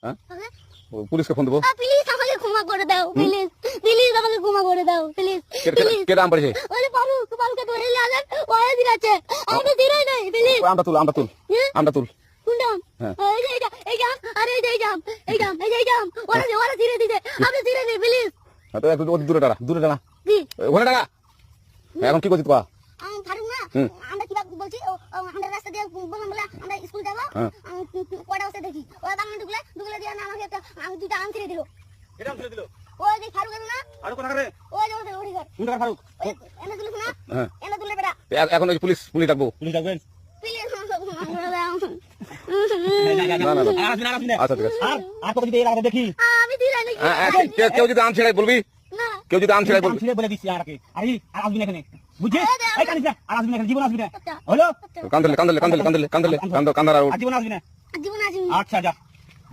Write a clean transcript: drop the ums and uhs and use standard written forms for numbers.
হ্যাঁ তাহলে পুলিশকে ফোন দেবো। প্লিজ আমাকে ক্ষমা করে দাও, প্লিজ প্লিজ আমাকে ক্ষমা করে দাও, প্লিজ প্লিজ। কে দাম পড়েছে? ওরে পারুকে ধরে নিয়ে আসেন, ওরে দিরাছে আমি দিরাই নাই, প্লিজ। আমটা তুল আমটা তুল। কোনটা? হ্যাঁ। এই জাম আরে এই জাম ওরে ধীরে দিতে আপনি ধীরে দিন প্লিজ। তো একটু দূরে দাঁড়া কি ওখানে দাঁড়া। এখন কি করছিস তোরা? ফারুক না, আমরা কিবা বলছি আমরা রাস্তা দিয়ে বললাম বলে আমরা স্কুল যাবো, হ্যাঁ। কয়টা বসে দেখি ওরা বাংলা ঢুকলে দিয়ে না আমাকে একটা দুটা আম ছিঁড়ে দিল। এটা ছেড়ে দিল। ওই যে ফারুক না, আর কোথা করে? ওই যে ওই ঘর কোন জায়গা ফারুক? এনে দিল না, হ্যাঁ। এনে দিলে বেটা এখন ওই পুলিশ ডাকবো। পুলিশ ডাকবেন? প্লিজ না আচ্ছা ঠিক আছে। আর তোকে যদি এই লাগাতে দেখি আমি দিলাই নাকি কেউ যদি আম ছেড়াই বলবি, না কেউ যদি আম ছেড়াই বলবি। ছিঁড়ে বলে দিচ্ছি আর আসবি না এখানে, বুঝছিস? এই কানিস না, আর আসবি না এখানে, জীবন আসবি না। হলো? কান্দার আর জীবন আসবি না। জীবন আসুন। আচ্ছা যা।